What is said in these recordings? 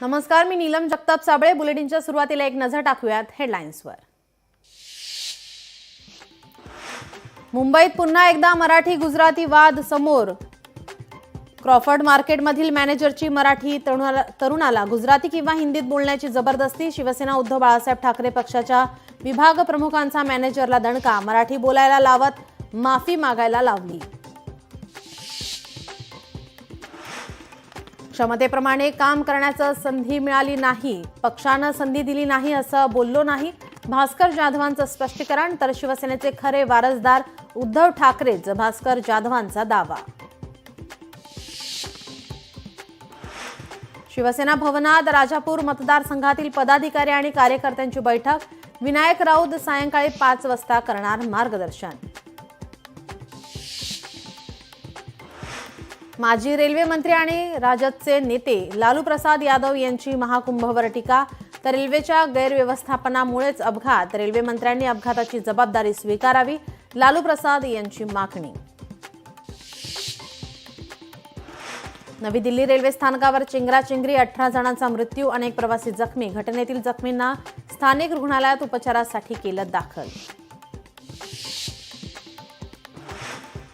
नमस्कार, मी नीलम जगताप साबळे. बुलेटिनच्या सुरुवातीला एक नजर टाकूयात हेडलाईन्सवर. मुंबईत पुन्हा एकदा मराठी गुजराती वाद समोर. क्रॉफर्ड मार्केटमधील मॅनेजरची मराठी तरुणाला गुजराती किंवा हिंदीत बोलण्याची जबरदस्ती. शिवसेना उद्धव बाळासाहेब ठाकरे पक्षाच्या विभाग प्रमुखांचा मॅनेजरला दणका. मराठी बोलायला लावत माफी मागायला लावली. क्षमतेप्रमाणे काम करण्याची संधी मिळाली नाही, पक्षानं संधी दिली नाही असं बोललो नाही. भास्कर जाधवांचं स्पष्टीकरण. तर शिवसेनेचे खरे वारसदार उद्धव ठाकरेच, भास्कर जाधवांचा दावा. शिवसेना भवनात राजापूर मतदारसंघातील पदाधिकारी आणि कार्यकर्त्यांची बैठक. विनायक राऊत सायंकाळी 5 वाजता करणार मार्गदर्शन. माजी रेल्वे मंत्री आणि राजदचे नेते लालू प्रसाद यादव यांची महाकुंभवर टीका. तर रेल्वेच्या गैरव्यवस्थापनामुळेच अपघात, रेल्वे मंत्र्यांनी अपघाताची जबाबदारी स्वीकारावी, लालू प्रसाद यांची मागणी. नवी दिल्ली रेल्वे स्थानकावर चेंगराचेंगरी, 18 जणांचा मृत्यू, अनेक प्रवासी जखमी. घटनेतील जखमींना स्थानिक रुग्णालयात उपचारासाठी केलं दाखल.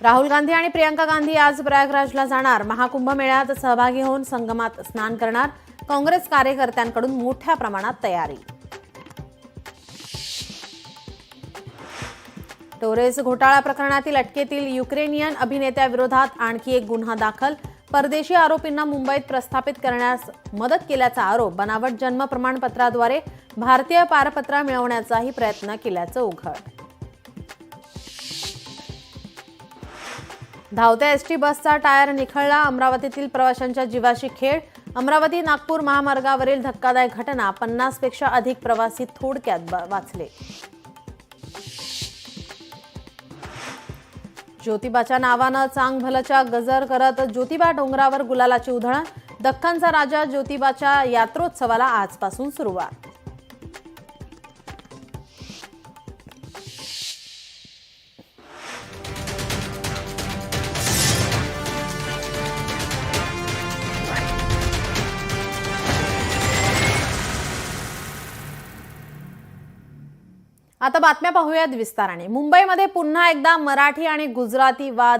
राहुल गांधी आणि प्रियंका गांधी आज प्रयागराजला जाणार. महाकुंभ मेळ्यात सहभागी होऊन संगमात स्नान करणार. काँग्रेस कार्यकर्त्यांकडून मोठ्या प्रमाणात तयारी. टोरेस घोटाळा प्रकरणातील अटकेतील युक्रेनियन अभिनेत्याविरोधात आणखी एक गुन्हा दाखल. परदेशी आरोपींना मुंबईत प्रस्थापित करण्यास मदत केल्याचा आरोप. बनावट जन्म प्रमाणपत्राद्वारे भारतीय पारपत्र मिळवण्याचाही प्रयत्न केल्याचं उघड. धावत्या एसटी बसचा टायर निखळला. अमरावतीतील प्रवाशांच्या जीवाशी खेळ. अमरावती नागपूर महामार्गावरील धक्कादायक घटना. 50 पेक्षा अधिक प्रवासी थोडक्यात वाचले. ज्योतिबाच्या नावानं चांगभलच्या गजर करत ज्योतिबा डोंगरावर गुलालाची उधळण. दख्खनचा राजा ज्योतिबाच्या यात्रोत्सवाला आजपासून सुरुवात. आता बातम्या पाहूयात विस्ताराने. मुंबईमध्ये पुन्हा एकदा मराठी आणि गुजराती वाद